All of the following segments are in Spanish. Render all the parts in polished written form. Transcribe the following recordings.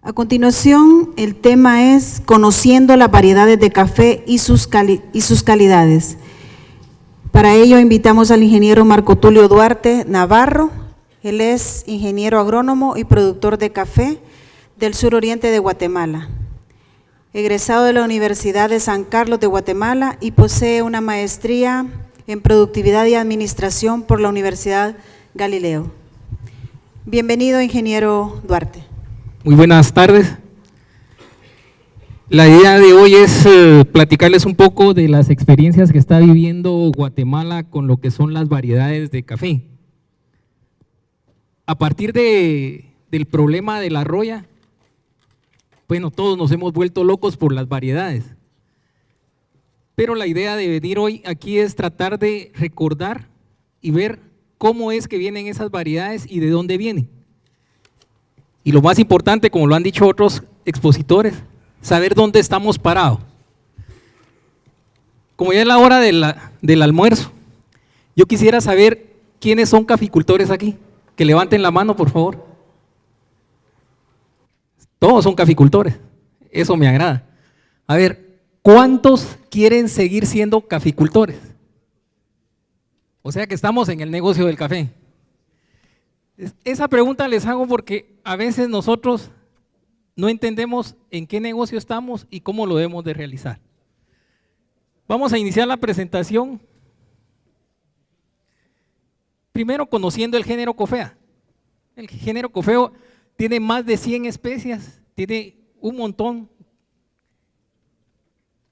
A continuación, el tema es Conociendo las variedades de café y sus calidades. Para ello invitamos al ingeniero Marco Tulio Duarte Navarro. Él es ingeniero agrónomo y productor de café del suroriente de Guatemala. Egresado de la Universidad de San Carlos de Guatemala y posee una maestría en productividad y administración por la Universidad Galileo. Bienvenido, ingeniero Duarte. Muy buenas tardes. La idea de hoy es platicarles un poco de las experiencias que está viviendo Guatemala con lo que son las variedades de café. A partir del problema de la roya, bueno, todos nos hemos vuelto locos por las variedades. Pero la idea de venir hoy aquí es tratar de recordar y ver cómo es que vienen esas variedades y de dónde vienen. Y lo más importante, como lo han dicho otros expositores, saber dónde estamos parados. Como ya es la hora del almuerzo, yo quisiera saber quiénes son caficultores aquí. Que levanten la mano, por favor. Todos son caficultores, eso me agrada. A ver, ¿cuántos quieren seguir siendo caficultores? O sea que estamos en el negocio del café. Esa pregunta les hago porque a veces nosotros no entendemos en qué negocio estamos y cómo lo debemos de realizar. Vamos a iniciar la presentación. Primero, conociendo el género Coffea. El género Coffea tiene más de 100 especies, tiene un montón.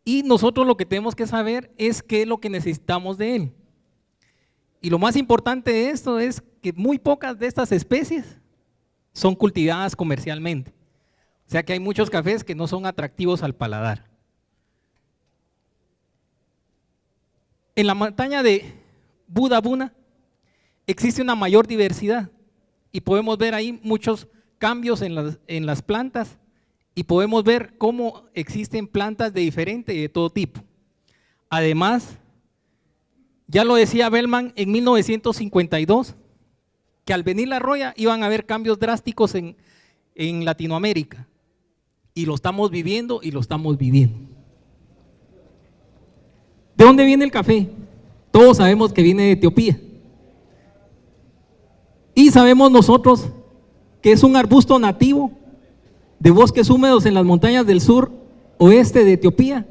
Y nosotros lo que tenemos que saber es qué es lo que necesitamos de él. Y lo más importante de esto es que muy pocas de estas especies son cultivadas comercialmente. O sea que hay muchos cafés que no son atractivos al paladar. En la montaña de Budabuna existe una mayor diversidad y podemos ver ahí muchos cambios en las plantas y podemos ver cómo existen plantas de diferente y de todo tipo. Además, ya lo decía Bellman en 1952, que al venir la roya iban a haber cambios drásticos en Latinoamérica. Y lo estamos viviendo y lo estamos viviendo. ¿De dónde viene el café? Todos sabemos que viene de Etiopía. Y sabemos nosotros que es un arbusto nativo de bosques húmedos en las montañas del sur oeste de Etiopía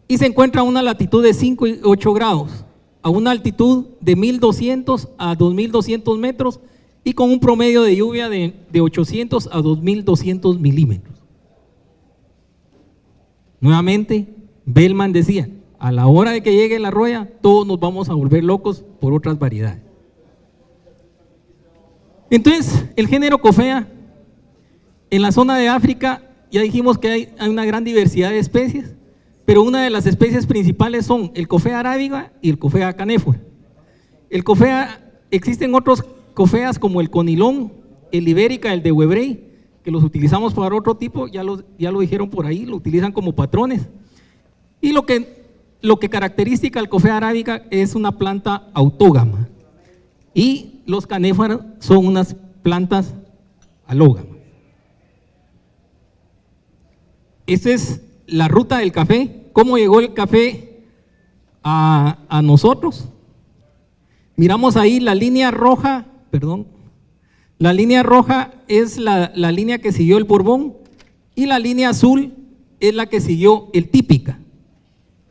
y se encuentra a una latitud de 5 y 8 grados, a una altitud de 1200 a 2200 metros y con un promedio de lluvia de 800 a 2200 milímetros. Nuevamente, Bellman decía, a la hora de que llegue la roya, todos nos vamos a volver locos por otras variedades. Entonces, el género Coffea, en la zona de África, ya dijimos que hay una gran diversidad de especies, pero una de las especies principales son el Coffea arábiga y el Coffea canephora. El Coffea, existen otros Coffeas como el conilón, el ibérica, el de Webrey, que los utilizamos para otro tipo, ya lo dijeron por ahí, lo utilizan como patrones. Y lo que caracteriza al Coffea arábiga es una planta autógama. Y los canéforas son unas plantas alógamas. Esta es la ruta del café, cómo llegó el café a nosotros. Miramos ahí la línea roja, la línea roja es la línea que siguió el Borbón y la línea azul es la que siguió el Típica,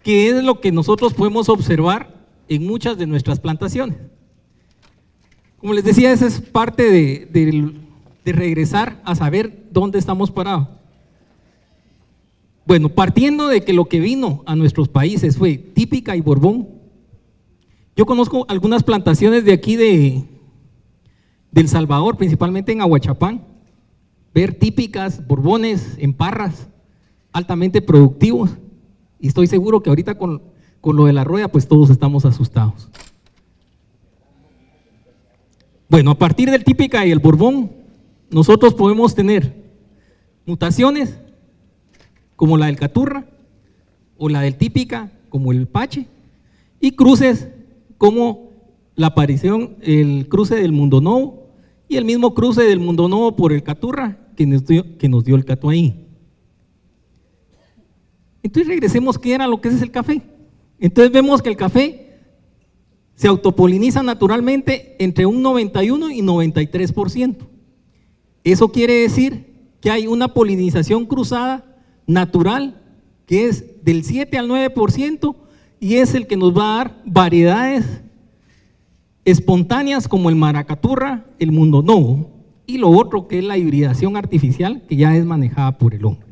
que es lo que nosotros podemos observar en muchas de nuestras plantaciones. Como les decía, esa es parte de regresar a saber dónde estamos parados. Bueno, partiendo de que lo que vino a nuestros países fue Típica y Borbón, yo conozco algunas plantaciones de aquí de El Salvador, principalmente en Ahuachapán, ver Típicas, Borbones, en Parras, altamente productivos, y estoy seguro que ahorita con lo de la roya, pues todos estamos asustados. Bueno, a partir del Típica y el Borbón, nosotros podemos tener mutaciones como la del Caturra o la del Típica como el Pache y cruces como la aparición, el cruce del Mundo Novo y el mismo cruce del Mundo Novo por el Caturra que nos dio el Catuaí. Entonces regresemos, ¿qué era lo que es el café? Entonces vemos que el café se autopoliniza naturalmente entre un 91 y 93%. Eso quiere decir que hay una polinización cruzada natural que es del 7 al 9% y es el que nos va a dar variedades espontáneas como el maracaturra, el mundonovo y lo otro que es la hibridación artificial que ya es manejada por el hombre.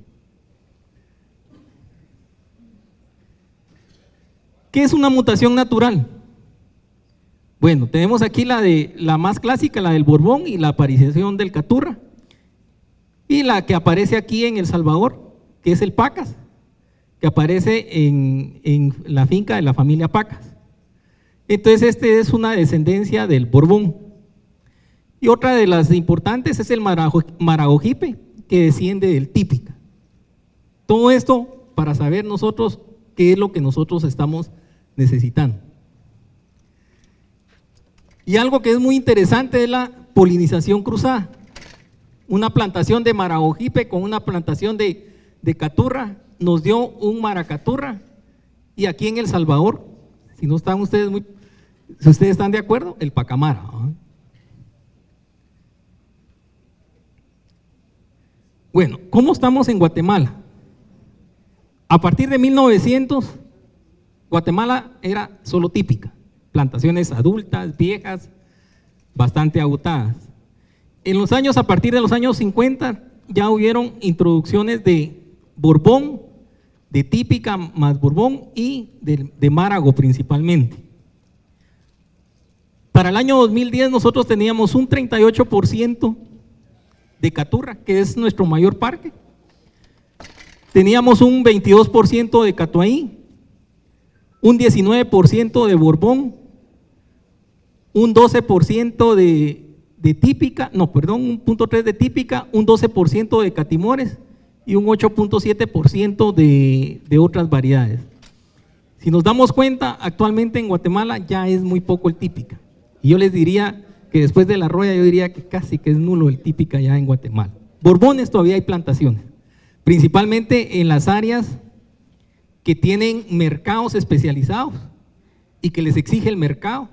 ¿Qué es una mutación natural? Bueno, tenemos aquí la más clásica, la del Borbón y la aparición del Caturra. Y la que aparece aquí en El Salvador, que es el Pacas, que aparece en la finca de la familia Pacas. Entonces este es una descendencia del Borbón. Y otra de las importantes es el Maragogipe, que desciende del Típica. Todo esto para saber nosotros qué es lo que nosotros estamos necesitando. Y algo que es muy interesante es la polinización cruzada. Una plantación de Maragogipe con una plantación de Caturra nos dio un Maracaturra, y aquí en El Salvador, si ustedes están de acuerdo, el Pacamara. Bueno, ¿cómo estamos en Guatemala? A partir de 1900, Guatemala era solo típica, plantaciones adultas, viejas, bastante agotadas. En los años, a partir de los años 50, ya hubieron introducciones de Borbón, de típica más Borbón y de Márago principalmente. Para el año 2010 nosotros teníamos un 38% de Caturra, que es nuestro mayor parque. Teníamos un 22% de Catuaí, un 19% de Borbón, un 12% de típica, un 0.3% de típica, un 12% de catimores y un 8.7% de otras variedades. Si nos damos cuenta, actualmente en Guatemala ya es muy poco el típica. Y yo les diría que después de la roya, yo diría que casi que es nulo el típica ya en Guatemala. Borbones todavía hay plantaciones, principalmente en las áreas que tienen mercados especializados y que les exige el mercado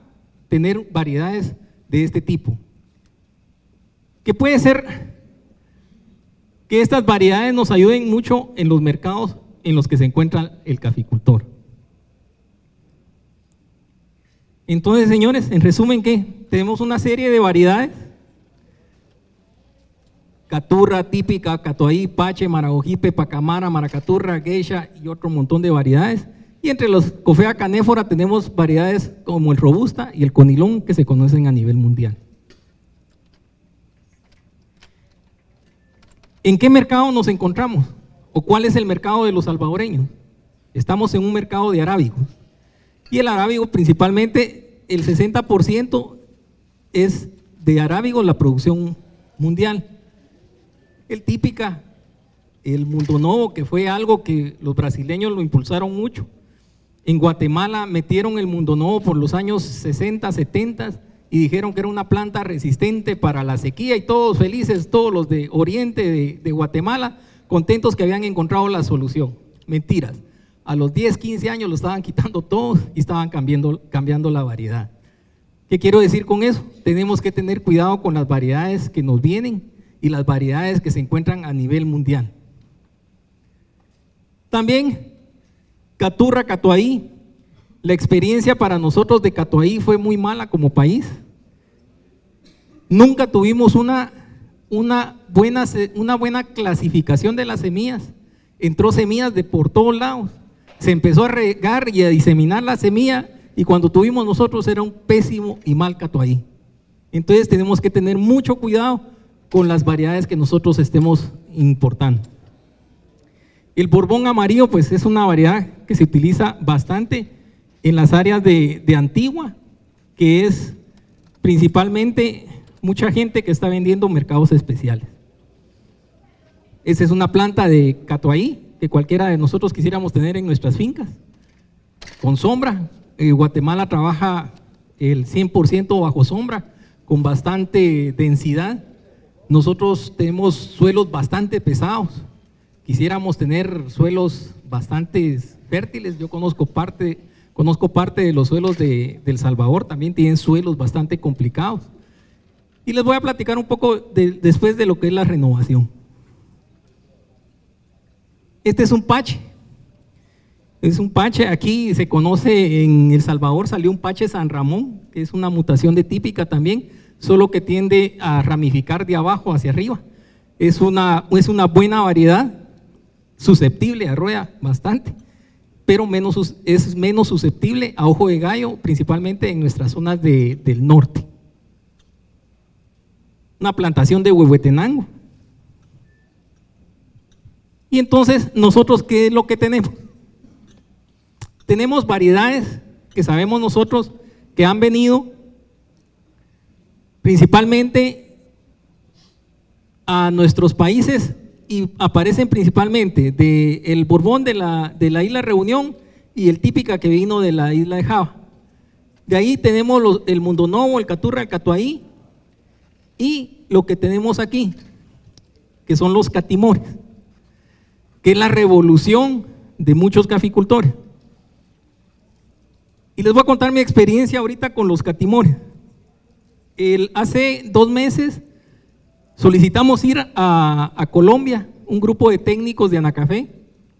tener variedades de este tipo. Que puede ser que estas variedades nos ayuden mucho en los mercados en los que se encuentra el caficultor. Entonces, señores, en resumen, ¿qué? Tenemos una serie de variedades: Caturra, típica, Catuaí, Pache, Maragogipe, Pacamara, Maracaturra, Geisha y otro montón de variedades. Y entre los Coffea canéfora tenemos variedades como el Robusta y el Conilón que se conocen a nivel mundial. ¿En qué mercado nos encontramos? ¿O cuál es el mercado de los salvadoreños? Estamos en un mercado de arábigos. Y el arábigo principalmente, el 60% es de arábigos la producción mundial. El típica, el mundonovo, que fue algo que los brasileños lo impulsaron mucho. En Guatemala metieron el mundonovo por los años 60, 70 y dijeron que era una planta resistente para la sequía y todos felices, todos los de oriente de Guatemala, contentos que habían encontrado la solución. Mentiras. A los 10, 15 años lo estaban quitando todos y estaban cambiando la variedad. ¿Qué quiero decir con eso? Tenemos que tener cuidado con las variedades que nos vienen y las variedades que se encuentran a nivel mundial. También Caturra, Catuaí. La experiencia para nosotros de Catuaí fue muy mala como país. Nunca tuvimos una buena clasificación de las semillas. Entró semillas de por todos lados. Se empezó a regar y a diseminar la semilla y cuando tuvimos nosotros era un pésimo y mal Catuaí. Entonces tenemos que tener mucho cuidado con las variedades que nosotros estemos importando. El Borbón amarillo pues es una variedad que se utiliza bastante en las áreas de Antigua, que es principalmente mucha gente que está vendiendo mercados especiales. Esa es una planta de Catuaí que cualquiera de nosotros quisiéramos tener en nuestras fincas, con sombra. Guatemala trabaja el 100% bajo sombra, con bastante densidad, nosotros tenemos suelos bastante pesados. Quisiéramos tener suelos bastante fértiles. Yo conozco parte de los suelos de El Salvador, también tienen suelos bastante complicados. Y les voy a platicar un poco después de lo que es la renovación. Este es un pache. Es un pache, aquí se conoce, en El Salvador salió un pache San Ramón, que es una mutación de típica también, solo que tiende a ramificar de abajo hacia arriba. Es una buena variedad, susceptible a rueda bastante, pero es menos susceptible a ojo de gallo, principalmente en nuestras zonas del norte. Una plantación de Huehuetenango. Y entonces, nosotros, ¿qué es lo que tenemos? Tenemos variedades que sabemos nosotros que han venido principalmente a nuestros países y aparecen principalmente del Borbón de la isla Reunión y el típica que vino de la isla de Java. De ahí tenemos el Mundonovo, el Caturra, el Catuahí y lo que tenemos aquí, que son los catimores, que es la revolución de muchos caficultores. Y les voy a contar mi experiencia ahorita con los catimores. Hace 2 meses solicitamos ir a Colombia, un grupo de técnicos de Anacafé.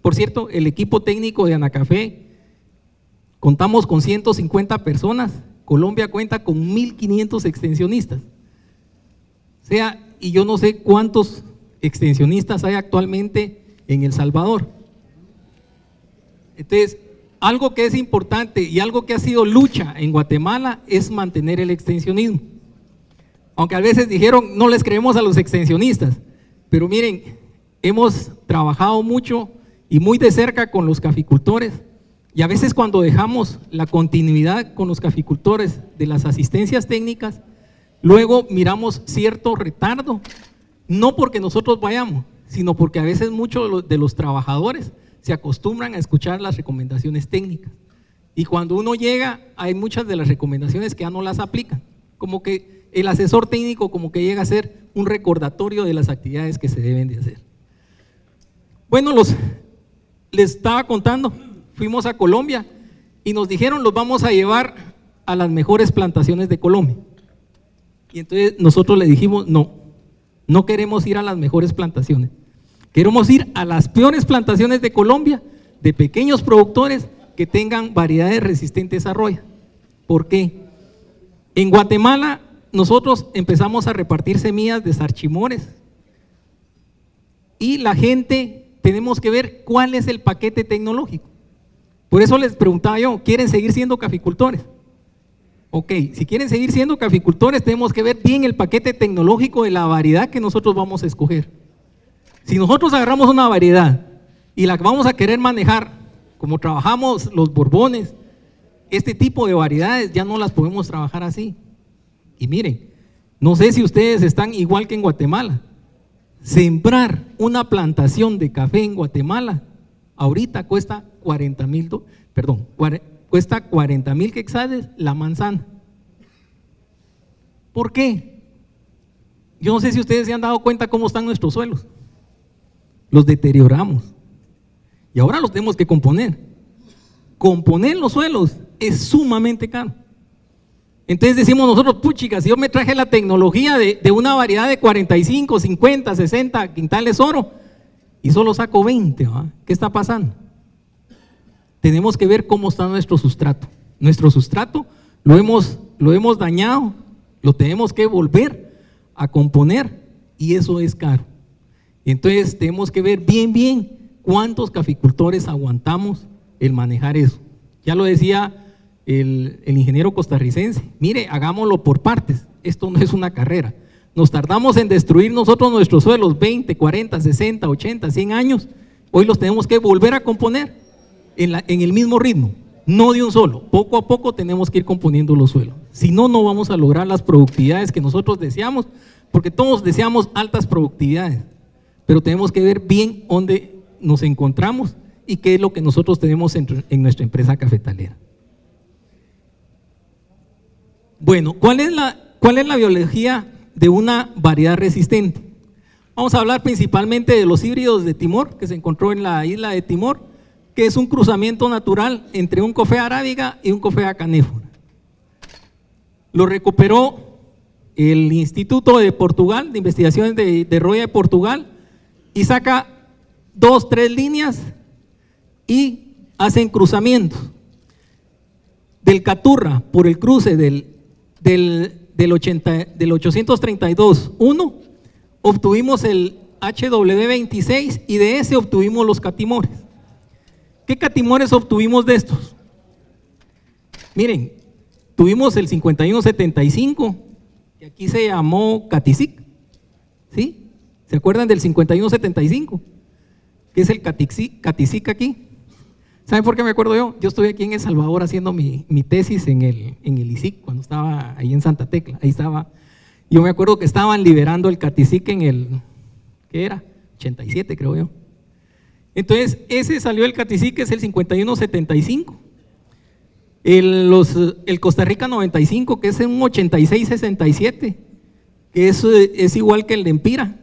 Por cierto, el equipo técnico de Anacafé, contamos con 150 personas, Colombia cuenta con 1.500 extensionistas. O sea, y yo no sé cuántos extensionistas hay actualmente en El Salvador. Entonces, algo que es importante y algo que ha sido lucha en Guatemala es mantener el extensionismo. Aunque a veces dijeron, no les creemos a los extensionistas, pero miren, hemos trabajado mucho y muy de cerca con los caficultores, y a veces cuando dejamos la continuidad con los caficultores de las asistencias técnicas, luego miramos cierto retardo, no porque nosotros vayamos, sino porque a veces muchos de los trabajadores se acostumbran a escuchar las recomendaciones técnicas, y cuando uno llega hay muchas de las recomendaciones que ya no las aplican, como que el asesor técnico como que llega a ser un recordatorio de las actividades que se deben de hacer. Bueno, les estaba contando, fuimos a Colombia y nos dijeron los vamos a llevar a las mejores plantaciones de Colombia, y entonces nosotros le dijimos no queremos ir a las mejores plantaciones. Queremos ir a las peores plantaciones de Colombia, de pequeños productores que tengan variedades resistentes a roya. ¿Por qué? En Guatemala nosotros empezamos a repartir semillas de sarchimores y la gente tenemos que ver cuál es el paquete tecnológico. Por eso les preguntaba yo, ¿quieren seguir siendo caficultores? Ok, si quieren seguir siendo caficultores tenemos que ver bien el paquete tecnológico de la variedad que nosotros vamos a escoger. Si nosotros agarramos una variedad y la vamos a querer manejar como trabajamos los borbones, este tipo de variedades ya no las podemos trabajar así. Y miren, no sé si ustedes están igual que en Guatemala. Sembrar una plantación de café en Guatemala ahorita cuesta 40,000 quetzales la manzana. ¿Por qué? Yo no sé si ustedes se han dado cuenta cómo están nuestros suelos. Los deterioramos y ahora los tenemos que componer. Componer los suelos es sumamente caro. Entonces decimos nosotros, puchica, si yo me traje la tecnología de una variedad de 45, 50, 60 quintales oro y solo saco 20, ¿va? ¿Qué está pasando? Tenemos que ver cómo está nuestro sustrato. Nuestro sustrato lo hemos dañado, lo tenemos que volver a componer y eso es caro. Entonces tenemos que ver bien cuántos caficultores aguantamos el manejar eso. Ya lo decía el ingeniero costarricense, mire, hagámoslo por partes, esto no es una carrera. Nos tardamos en destruir nosotros nuestros suelos 20, 40, 60, 80, 100 años, hoy los tenemos que volver a componer en el mismo ritmo, no de un solo, poco a poco tenemos que ir componiendo los suelos, si no, no vamos a lograr las productividades que nosotros deseamos, porque todos deseamos altas productividades, pero tenemos que ver bien dónde nos encontramos y qué es lo que nosotros tenemos en nuestra empresa cafetalera. Bueno, ¿cuál es la biología de una variedad resistente. Vamos a hablar principalmente de los híbridos de Timor, que se encontró en la isla de Timor, que es un cruzamiento natural entre un Coffea arábiga y un Coffea canéfora. Lo recuperó el Instituto de Portugal, de Investigaciones de Roya de Portugal, y saca 2, 3 líneas y hacen cruzamientos. Del Caturra, por el cruce del 832-1, obtuvimos el HW26 y de ese obtuvimos los catimores. ¿Qué catimores obtuvimos de estos? Miren, tuvimos el 5175, que aquí se llamó Catisic, ¿sí? ¿Se acuerdan del 5175? Que es el Catisic aquí. ¿Saben por qué me acuerdo yo? Yo estuve aquí en El Salvador haciendo mi tesis en el ISIC, cuando estaba ahí en Santa Tecla, ahí estaba. Yo me acuerdo que estaban liberando el Catisic en el, ¿qué era? 87 creo yo. Entonces, ese salió el Catisic, que es el 5175. El Costa Rica 95, que es un 8667, que es igual que el de Empira.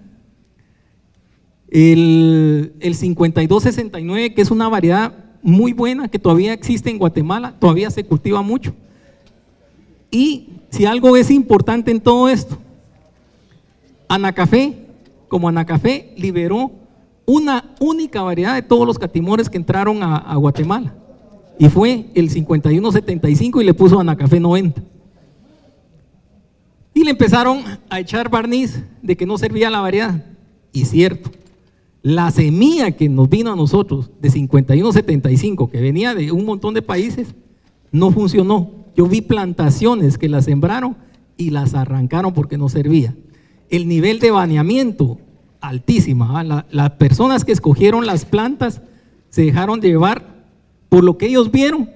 El 5269, que es una variedad muy buena, que todavía existe en Guatemala, todavía se cultiva mucho. Y si algo es importante en todo esto, Anacafé, como Anacafé, liberó una única variedad de todos los catimores que entraron a Guatemala, y fue el 5175, y le puso Anacafé 90. Y le empezaron a echar barniz de que no servía la variedad, y cierto, la semilla que nos vino a nosotros de 5175, que venía de un montón de países, no funcionó. Yo vi plantaciones que las sembraron y las arrancaron porque no servía. El nivel de baneamiento, altísima. Las personas que escogieron las plantas se dejaron llevar por lo que ellos vieron,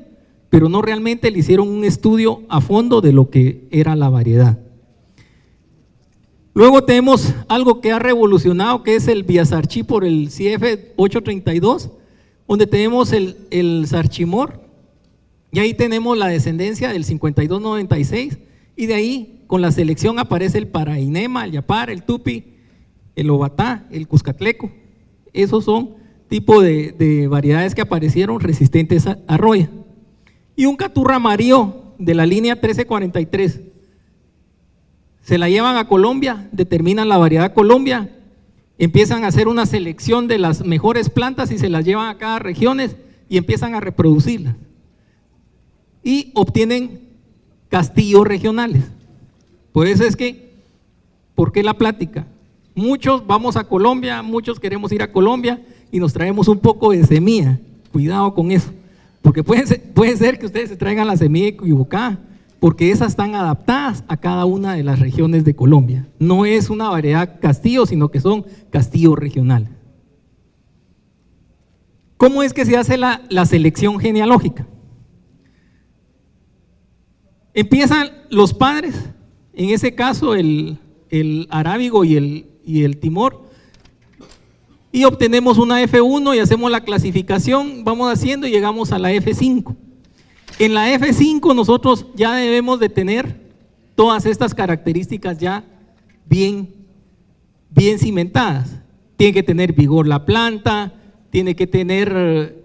pero no realmente le hicieron un estudio a fondo de lo que era la variedad. Luego tenemos algo que ha revolucionado, que es el Biasarchí por el CF 832, donde tenemos el Sarchimor, y ahí tenemos la descendencia del 5296, y de ahí con la selección aparece el Parainema, el Yapar, el Tupi, el Obatá, el Cuscatleco. Esos son tipo de variedades que aparecieron resistentes a roya. Y un Caturra amarillo de la línea 1343. Se la llevan a Colombia, determinan la variedad Colombia, empiezan a hacer una selección de las mejores plantas y se las llevan a cada región y empiezan a reproducirlas. Y obtienen castillos regionales. Por eso es que, ¿por qué la plática? Muchos vamos a Colombia, muchos queremos ir a Colombia y nos traemos un poco de semilla. Cuidado con eso, porque puede ser que ustedes se traigan la semilla equivocada, porque esas están adaptadas a cada una de las regiones de Colombia. No es una variedad castillo, sino que son castillos regionales. ¿Cómo es que se hace la selección genealógica? Empiezan los padres, en ese caso el arábigo y el Timor, y obtenemos una F1 y hacemos la clasificación, vamos haciendo y llegamos a la F5. En la F5 nosotros ya debemos de tener todas estas características ya bien cimentadas. Tiene que tener vigor la planta, tiene que tener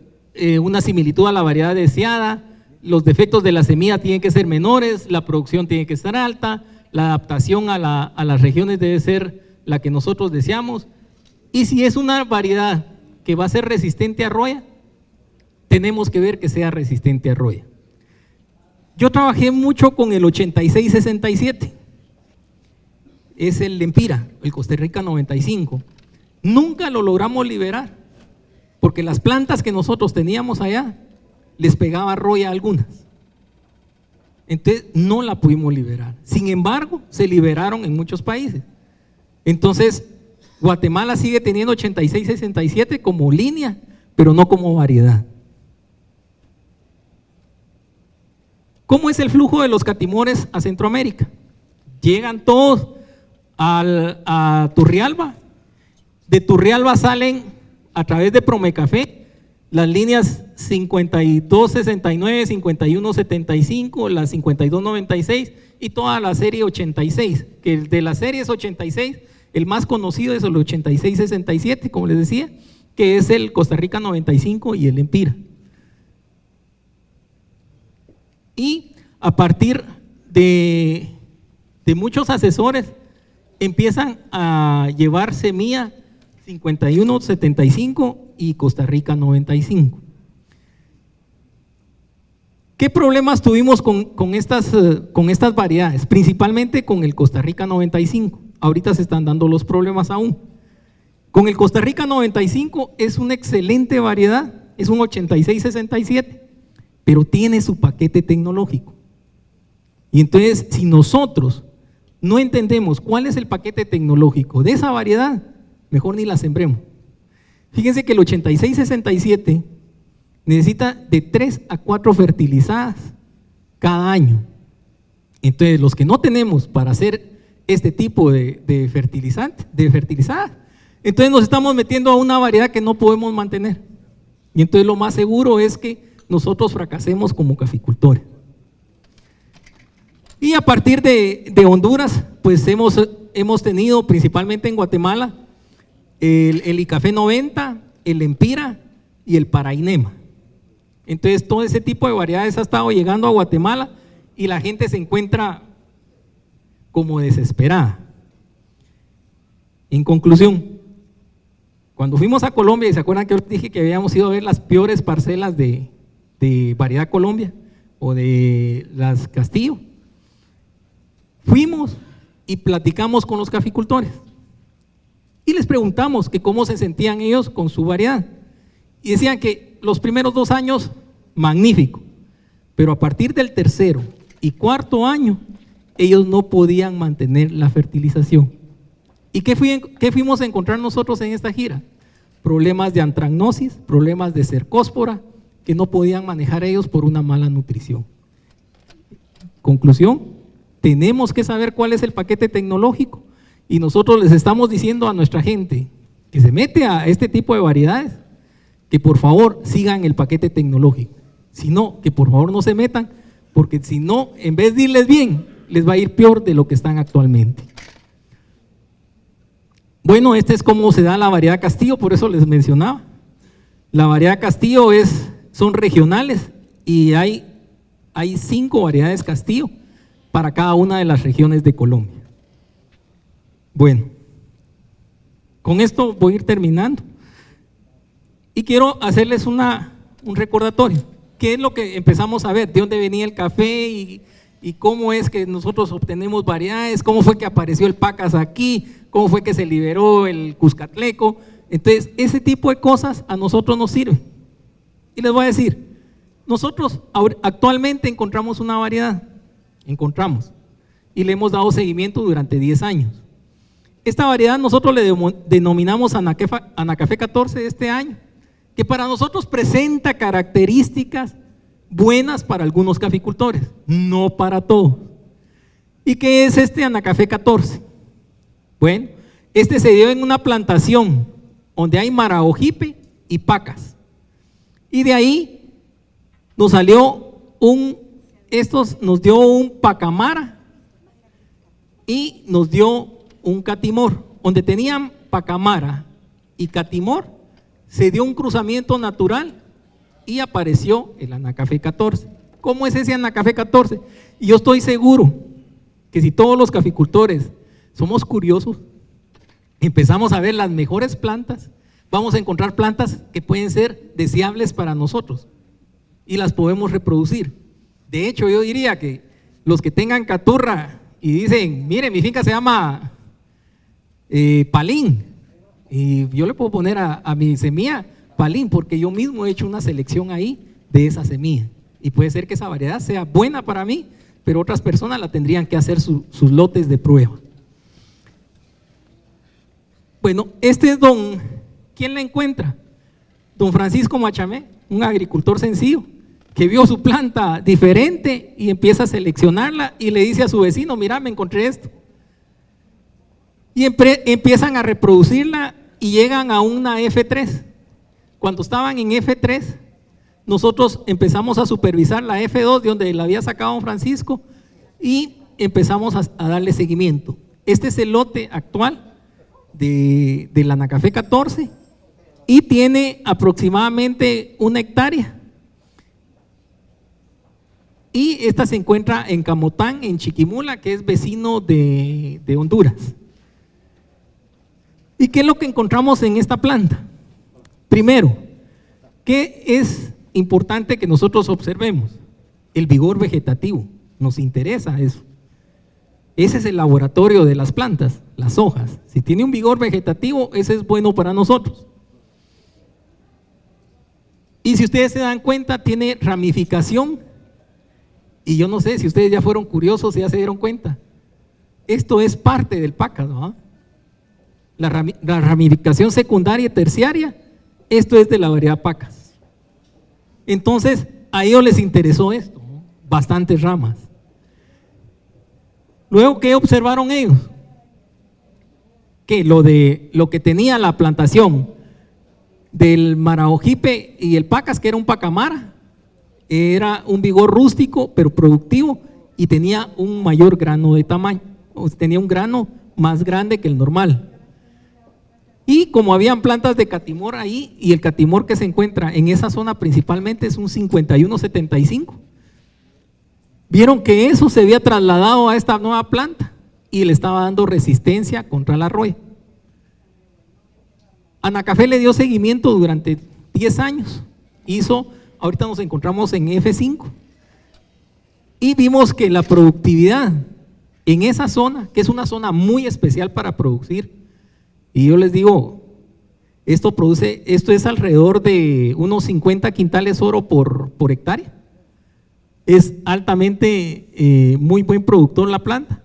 una similitud a la variedad deseada, los defectos de la semilla tienen que ser menores, la producción tiene que estar alta, la adaptación a las regiones debe ser la que nosotros deseamos. Y si es una variedad que va a ser resistente a roya, tenemos que ver que sea resistente a roya. Yo trabajé mucho con el 8667, es el Empira, el Costa Rica 95. Nunca lo logramos liberar, porque las plantas que nosotros teníamos allá, les pegaba roya a algunas. Entonces no la pudimos liberar. Sin embargo, se liberaron en muchos países. Entonces, Guatemala sigue teniendo 8667 como línea, pero no como variedad. ¿Cómo es el flujo de los catimores a Centroamérica? Llegan todos a Turrialba. De Turrialba salen a través de Promecafé las líneas 5269, 5175, la 5296 y toda la serie 86, que de las series 86, el más conocido es el 8667, como les decía, que es el Costa Rica 95 y el Empira. Y a partir de muchos asesores empiezan a llevar semilla 5175 y Costa Rica 95. ¿Qué problemas tuvimos con estas variedades? Principalmente con el Costa Rica 95. Ahorita se están dando los problemas aún. Con el Costa Rica 95 es una excelente variedad, es un 8667, pero tiene su paquete tecnológico. Y entonces, si nosotros no entendemos cuál es el paquete tecnológico de esa variedad, mejor ni la sembremos. Fíjense que el 8667 necesita de 3 a 4 fertilizadas cada año. Entonces, los que no tenemos para hacer este tipo de fertilizadas, entonces nos estamos metiendo a una variedad que no podemos mantener. Y entonces lo más seguro es que nosotros fracasemos como caficultores. Y a partir de Honduras, pues hemos tenido principalmente en Guatemala el ICAFE 90, el Empira y el Parainema. Entonces todo ese tipo de variedades ha estado llegando a Guatemala y la gente se encuentra como desesperada. En conclusión, cuando fuimos a Colombia, y se acuerdan que yo les dije que habíamos ido a ver las peores parcelas de variedad Colombia o de las Castillo, fuimos y platicamos con los caficultores y les preguntamos que cómo se sentían ellos con su variedad, y decían que los primeros 2 años magnífico, pero a partir del tercero y cuarto año ellos no podían mantener la fertilización. ¿Y qué fuimos a encontrar nosotros en esta gira? Problemas de antracnosis, problemas de cercóspora que no podían manejar ellos por una mala nutrición. Conclusión, tenemos que saber cuál es el paquete tecnológico, y nosotros les estamos diciendo a nuestra gente que se mete a este tipo de variedades que por favor sigan el paquete tecnológico, si no, que por favor no se metan, porque si no, en vez de irles bien, les va a ir peor de lo que están actualmente. Bueno, este es cómo se da la variedad Castillo, por eso les mencionaba. La variedad Castillo son regionales y hay 5 variedades Castillo para cada una de las regiones de Colombia. Bueno, con esto voy a ir terminando y quiero hacerles un recordatorio. ¿Qué es lo que empezamos a ver? ¿De dónde venía el café y cómo es que nosotros obtenemos variedades? ¿Cómo fue que apareció el Pacas aquí? ¿Cómo fue que se liberó el Cuscatleco? Entonces, ese tipo de cosas a nosotros nos sirven. Y les voy a decir, nosotros actualmente encontramos una variedad, y le hemos dado seguimiento durante 10 años. Esta variedad nosotros le denominamos Anacafé 14 de este año, que para nosotros presenta características buenas para algunos caficultores, no para todos. ¿Y qué es este Anacafé 14? Bueno, este se dio en una plantación donde hay maraojipe y pacas, y de ahí nos salió nos dio un pacamara y nos dio un catimor. Donde tenían pacamara y catimor, se dio un cruzamiento natural y apareció el Anacafé 14. ¿Cómo es ese Anacafé 14? Y yo estoy seguro que si todos los caficultores somos curiosos, empezamos a ver las mejores plantas, vamos a encontrar plantas que pueden ser deseables para nosotros y las podemos reproducir. De hecho, yo diría que los que tengan caturra y dicen, mire, mi finca se llama Palín, y yo le puedo poner a mi semilla Palín, porque yo mismo he hecho una selección ahí de esa semilla, y puede ser que esa variedad sea buena para mí, pero otras personas la tendrían que hacer sus lotes de prueba. Bueno, este es ¿quién la encuentra? Don Francisco Machamé, un agricultor sencillo, que vio su planta diferente y empieza a seleccionarla y le dice a su vecino, mira, me encontré esto. Y empiezan a reproducirla y llegan a una F3. cuando estaban en F3, nosotros empezamos a supervisar la F2 de donde la había sacado don Francisco y empezamos a darle seguimiento. Este es el lote actual de la Anacafé 14 y tiene aproximadamente 1 hectárea. Y esta se encuentra en Camotán, en Chiquimula, que es vecino de Honduras. ¿Y qué es lo que encontramos en esta planta? Primero, ¿qué es importante que nosotros observemos? El vigor vegetativo, nos interesa eso. Ese es el laboratorio de las plantas, las hojas. Si tiene un vigor vegetativo, ese es bueno para nosotros. Y si ustedes se dan cuenta, tiene ramificación. Y yo no sé si ustedes ya fueron curiosos y ya se dieron cuenta. Esto es parte del pácaro, ¿no? La ramificación secundaria y terciaria, esto es de la variedad Pacas. Entonces, a ellos les interesó esto, ¿no? Bastantes ramas. Luego, ¿qué observaron ellos? Que lo que tenía la plantación del Maraojipe y el Pacas, que era un Pacamara, era un vigor rústico pero productivo y tenía un mayor grano de tamaño, o tenía un grano más grande que el normal. Y como habían plantas de catimor ahí, y el catimor que se encuentra en esa zona principalmente es un 51-75, vieron que eso se había trasladado a esta nueva planta y le estaba dando resistencia contra la roya. Anacafé le dio seguimiento durante 10 años, ahorita nos encontramos en F5 y vimos que la productividad en esa zona, que es una zona muy especial para producir, y yo les digo, esto es alrededor de unos 50 quintales oro por hectárea. Es altamente muy buen productor la planta.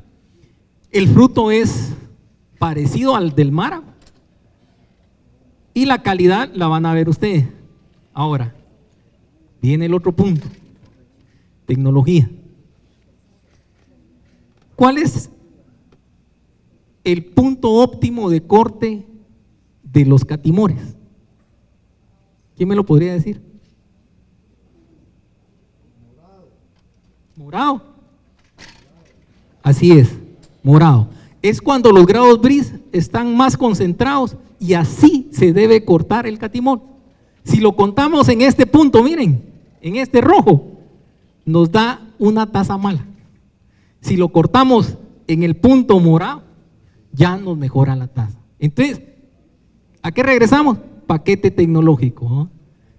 El fruto es parecido al del Mara y la calidad la van a ver ustedes. Ahora, viene el otro punto, tecnología. ¿Cuál es el punto óptimo de corte de los catimores? ¿Quién me lo podría decir? Morado. Así es, morado. Es cuando los grados bris están más concentrados y así se debe cortar el catimor. Si lo contamos en este punto, miren, en este rojo, nos da una taza mala. Si lo cortamos en el punto morado, ya nos mejora la tasa. Entonces, ¿a qué regresamos? Paquete tecnológico, ¿no?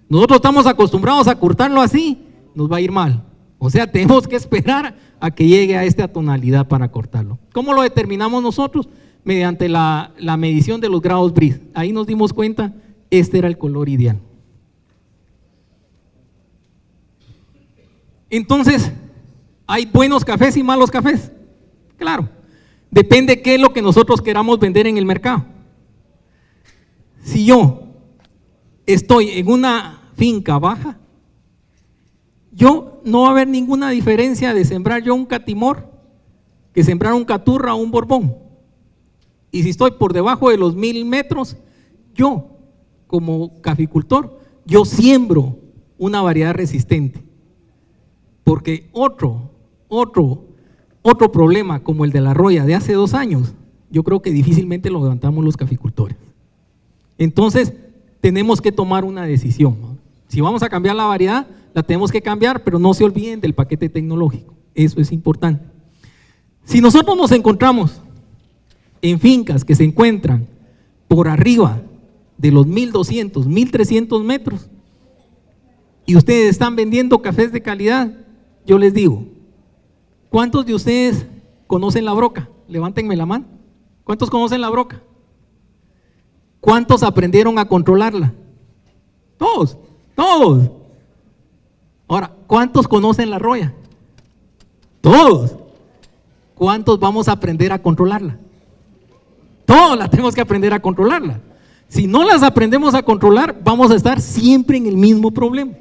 Nosotros estamos acostumbrados a cortarlo así, nos va a ir mal. O sea, tenemos que esperar a que llegue a esta tonalidad para cortarlo. ¿Cómo lo determinamos nosotros? Mediante la medición de los grados bris. Ahí nos dimos cuenta, este era el color ideal. Entonces, ¿hay buenos cafés y malos cafés? Claro. Depende qué es lo que nosotros queramos vender en el mercado. Si yo estoy en una finca baja, no va a haber ninguna diferencia de sembrar yo un catimor que sembrar un caturra o un borbón. Y si estoy por debajo de los 1000 metros, yo como caficultor, yo siembro una variedad resistente. Porque otro problema como el de la roya de hace 2 años, yo creo que difícilmente lo levantamos los caficultores. Entonces, tenemos que tomar una decisión, ¿no? Si vamos a cambiar la variedad, la tenemos que cambiar, pero no se olviden del paquete tecnológico. Eso es importante. Si nosotros nos encontramos en fincas que se encuentran por arriba de los 1200, 1300 metros y ustedes están vendiendo cafés de calidad, yo les digo, ¿cuántos de ustedes conocen la broca? Levántenme la mano. ¿Cuántos conocen la broca? ¿Cuántos aprendieron a controlarla? Todos. Ahora, ¿cuántos conocen la roya? Todos. ¿Cuántos vamos a aprender a controlarla? Todos la tenemos que aprender a controlarla. Si no las aprendemos a controlar, vamos a estar siempre en el mismo problema.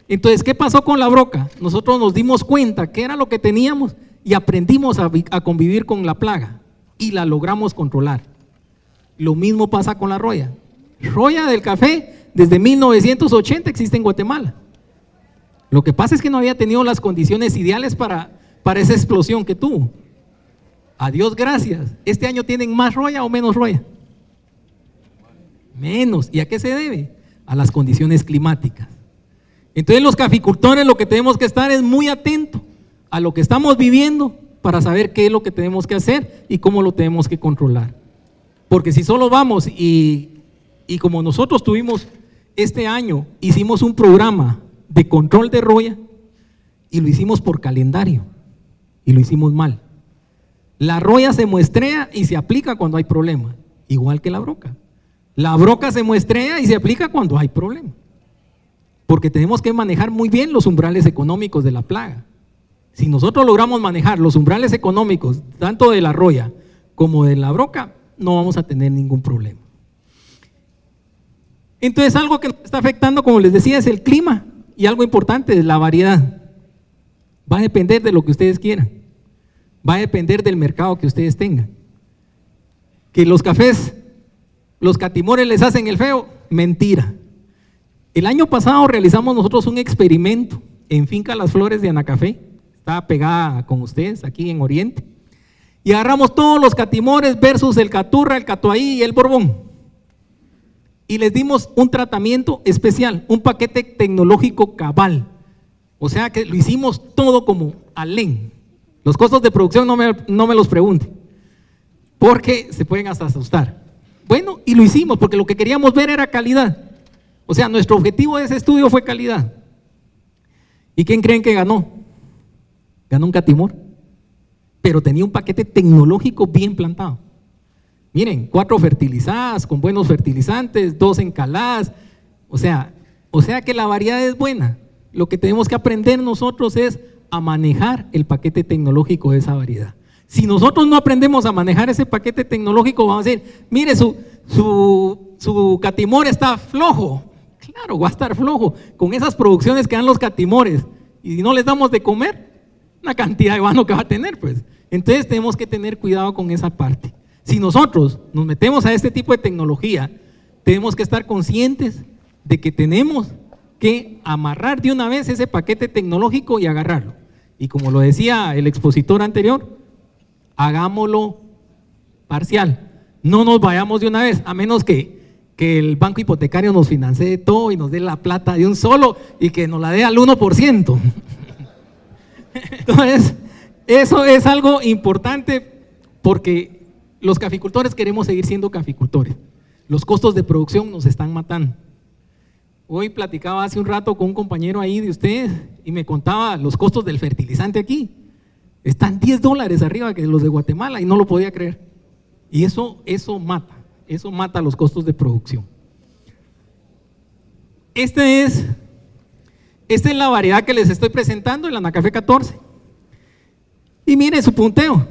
Entonces, ¿qué pasó con la broca? Nosotros nos dimos cuenta que era lo que teníamos y aprendimos a convivir con la plaga y la logramos controlar. Lo mismo pasa con la roya. Roya del café, desde 1980 existe en Guatemala. Lo que pasa es que no había tenido las condiciones ideales para esa explosión que tuvo. A Dios gracias. ¿Este año tienen más roya o menos roya? Menos. ¿Y a qué se debe? A las condiciones climáticas. Entonces los caficultores lo que tenemos que estar es muy atentos a lo que estamos viviendo para saber qué es lo que tenemos que hacer y cómo lo tenemos que controlar. Porque si solo vamos y como nosotros tuvimos este año, hicimos un programa de control de roya y lo hicimos por calendario y lo hicimos mal. La roya se muestrea y se aplica cuando hay problema, igual que la broca. La broca se muestrea y se aplica cuando hay problema, porque tenemos que manejar muy bien los umbrales económicos de la plaga. Si nosotros logramos manejar los umbrales económicos tanto de la roya como de la broca, no vamos a tener ningún problema. Entonces algo que nos está afectando, como les decía, es el clima, y algo importante es la variedad. Va a depender de lo que ustedes quieran, va a depender del mercado que ustedes tengan. Que los cafés, los catimores les hacen el feo, mentira. El año pasado realizamos nosotros un experimento en Finca Las Flores de Anacafé, estaba pegada con ustedes aquí en Oriente, y agarramos todos los catimores versus el caturra, el catuaí y el borbón, y les dimos un tratamiento especial, un paquete tecnológico cabal, o sea que lo hicimos todo como alén. Los costos de producción no me los pregunten, porque se pueden hasta asustar. Bueno, y lo hicimos porque lo que queríamos ver era calidad. O sea, nuestro objetivo de ese estudio fue calidad. ¿Y quién creen que ganó? Ganó un catimor, pero tenía un paquete tecnológico bien plantado. Miren, 4 fertilizadas con buenos fertilizantes, 2 encaladas. O sea que la variedad es buena. Lo que tenemos que aprender nosotros es a manejar el paquete tecnológico de esa variedad. Si nosotros no aprendemos a manejar ese paquete tecnológico, vamos a decir, mire, su catimor está flojo. Claro, va a estar flojo con esas producciones que dan los catimores, y si no les damos de comer, una cantidad de guano que va a tener, pues. Entonces tenemos que tener cuidado con esa parte. Si nosotros nos metemos a este tipo de tecnología, tenemos que estar conscientes de que tenemos que amarrar de una vez ese paquete tecnológico y agarrarlo. Y como lo decía el expositor anterior, hagámoslo parcial, no nos vayamos de una vez, a menos que el banco hipotecario nos financie todo y nos dé la plata de un solo y que nos la dé al 1%. Entonces, eso es algo importante, porque los caficultores queremos seguir siendo caficultores. Los costos de producción nos están matando. Hoy platicaba hace un rato con un compañero ahí de ustedes y me contaba los costos del fertilizante aquí. Están $10 arriba que los de Guatemala, y no lo podía creer. Y eso mata los costos de producción. Esta es la variedad que les estoy presentando, el Anacafé 14. Y mire su punteo,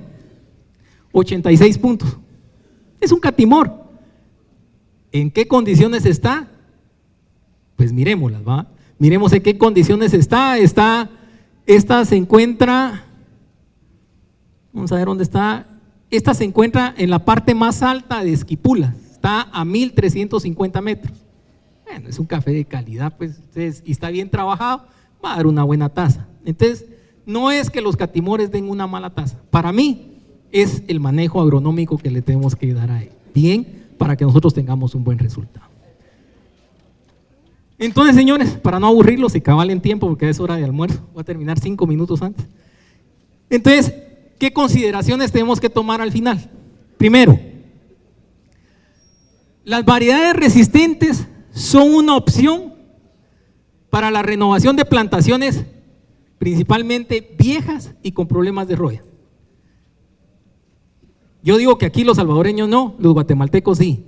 86 puntos. Es un catimor. ¿En qué condiciones está? Pues miremoslas, ¿va? Miremos en qué condiciones está. Esta se encuentra, vamos a ver dónde está. Esta se encuentra en la parte más alta de Esquipula, está a 1350 metros. Bueno, es un café de calidad, pues, y está bien trabajado, va a dar una buena taza. Entonces, no es que los catimores den una mala taza. Para mí, es el manejo agronómico que le tenemos que dar a él, bien, para que nosotros tengamos un buen resultado. Entonces, señores, para no aburrirlos y cabalen tiempo, porque es hora de almuerzo, voy a terminar 5 minutos antes. Entonces, ¿qué consideraciones tenemos que tomar al final? Primero, las variedades resistentes son una opción para la renovación de plantaciones, principalmente viejas y con problemas de roya. Yo digo que aquí los salvadoreños no, los guatemaltecos sí.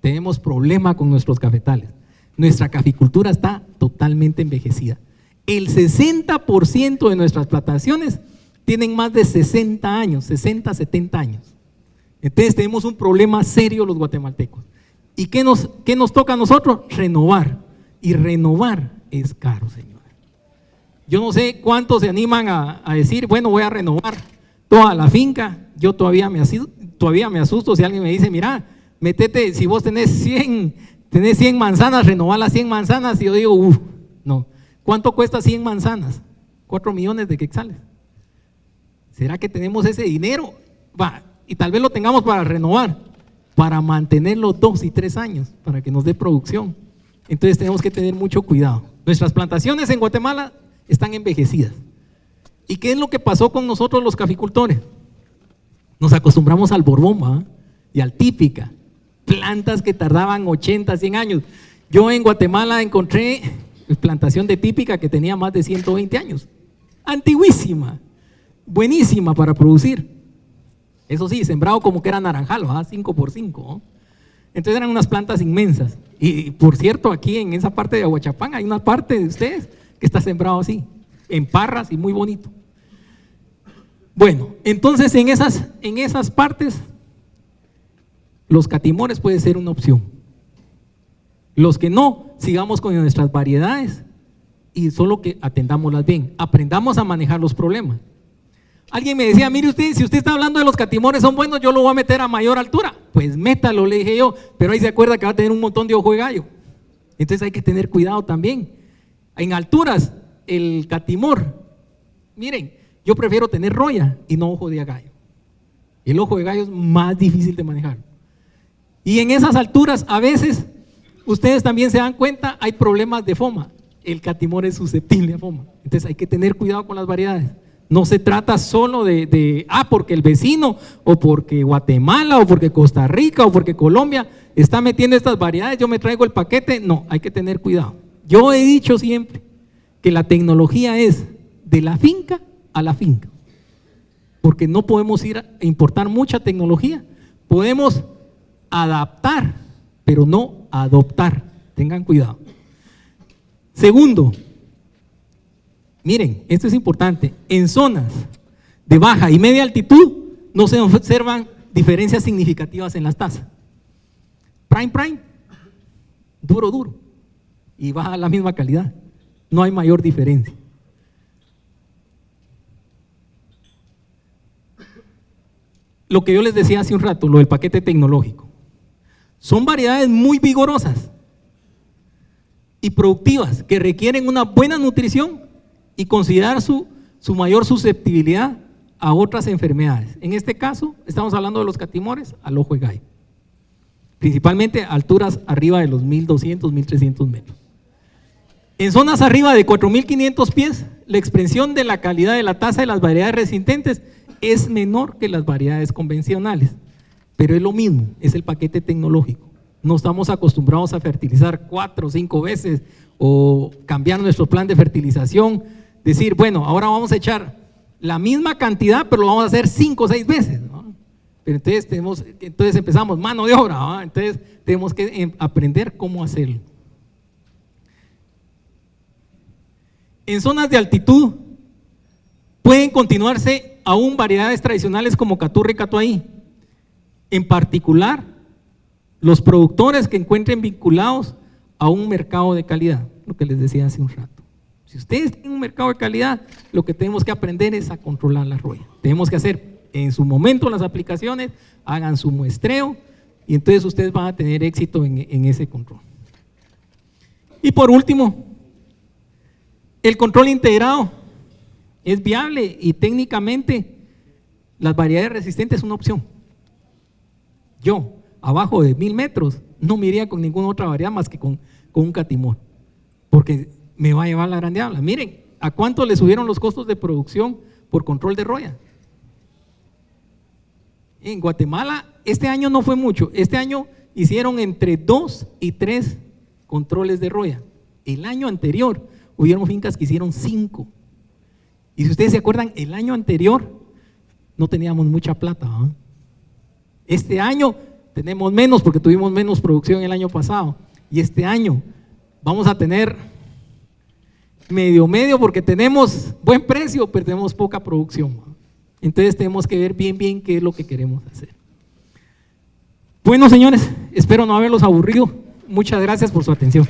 Tenemos problema con nuestros cafetales. Nuestra caficultura está totalmente envejecida. El 60% de nuestras plantaciones tienen más de 60 años, 60, 70 años. Entonces tenemos un problema serio los guatemaltecos. ¿Y qué nos toca a nosotros? Renovar. Y renovar es caro, señores. Yo no sé cuántos se animan a decir, bueno, voy a renovar toda la finca. Yo todavía me asusto si alguien me dice, mira, métete, si vos tenés 100 Tenés 100 manzanas, renovar las 100 manzanas y yo digo, no. ¿Cuánto cuesta 100 manzanas? 4 millones de quetzales. ¿Será que tenemos ese dinero? Va, y tal vez lo tengamos para renovar, para mantenerlo 2 y 3 años, para que nos dé producción. Entonces tenemos que tener mucho cuidado. Nuestras plantaciones en Guatemala están envejecidas. ¿Y qué es lo que pasó con nosotros los caficultores? Nos acostumbramos al borbón, ¿va? Y al típica. Plantas que tardaban 80, 100 años. Yo en Guatemala encontré plantación de típica que tenía más de 120 años. Antiguísima, buenísima para producir. Eso sí, sembrado como que era naranjal, 5x5, ¿no? Entonces eran unas plantas inmensas. Y por cierto, aquí en esa parte de Aguachapán hay una parte de ustedes que está sembrado así, en parras y muy bonito. Bueno, entonces en esas partes los catimores puede ser una opción. Los que no, sigamos con nuestras variedades y solo que atendámoslas bien, aprendamos a manejar los problemas. Alguien me decía, mire usted, si usted está hablando de los catimores son buenos, yo lo voy a meter a mayor altura. Pues métalo, le dije yo, pero ahí se acuerda que va a tener un montón de ojo de gallo. Entonces hay que tener cuidado también. En alturas, el catimor, miren, yo prefiero tener roya y no ojo de gallo. El ojo de gallo es más difícil de manejar. Y en esas alturas, a veces, ustedes también se dan cuenta, hay problemas de foma. El catimor es susceptible a foma. Entonces hay que tener cuidado con las variedades. No se trata solo porque el vecino, o porque Guatemala, o porque Costa Rica, o porque Colombia está metiendo estas variedades, yo me traigo el paquete. No, hay que tener cuidado. Yo he dicho siempre que la tecnología es de la finca a la finca, porque no podemos ir a importar mucha tecnología. Podemos adaptar, pero no adoptar. Tengan cuidado. Segundo, miren, esto es importante, en zonas de baja y media altitud no se observan diferencias significativas en las tasas. Prime, duro, y baja la misma calidad, no hay mayor diferencia. Lo que yo les decía hace un rato, lo del paquete tecnológico, son variedades muy vigorosas y productivas que requieren una buena nutrición y considerar su mayor susceptibilidad a otras enfermedades. En este caso, estamos hablando de los catimores al ojo de gallo, principalmente a alturas arriba de los 1200, 1300 metros. En zonas arriba de 4500 pies, la expresión de la calidad de la tasa de las variedades resistentes es menor que las variedades convencionales, pero es lo mismo, es el paquete tecnológico. No estamos acostumbrados a fertilizar 4 o 5 veces o cambiar nuestro plan de fertilización, decir, bueno, ahora vamos a echar la misma cantidad, pero lo vamos a hacer 5 o 6 veces, ¿no? Pero entonces empezamos mano de obra, ¿no? Entonces tenemos que aprender cómo hacerlo. En zonas de altitud pueden continuarse aún variedades tradicionales como caturra y catuahí. En particular, los productores que encuentren vinculados a un mercado de calidad, lo que les decía hace un rato. Si ustedes tienen un mercado de calidad, lo que tenemos que aprender es a controlar la roya. Tenemos que hacer en su momento las aplicaciones, hagan su muestreo y entonces ustedes van a tener éxito en ese control. Y por último, el control integrado es viable y técnicamente las variedades resistentes es una opción. Yo, abajo de 1000 metros, no me iría con ninguna otra variedad más que con un catimor, porque me va a llevar la gran diabla. Miren, ¿a cuánto le subieron los costos de producción por control de roya? En Guatemala, este año no fue mucho, este año hicieron entre 2 y 3 controles de roya. El año anterior hubieron fincas que hicieron 5. Y si ustedes se acuerdan, el año anterior no teníamos mucha plata, ¿eh? Este año tenemos menos porque tuvimos menos producción el año pasado. Y este año vamos a tener medio porque tenemos buen precio, pero tenemos poca producción, ¿eh? Entonces tenemos que ver bien qué es lo que queremos hacer. Bueno, señores, espero no haberlos aburrido. Muchas gracias por su atención.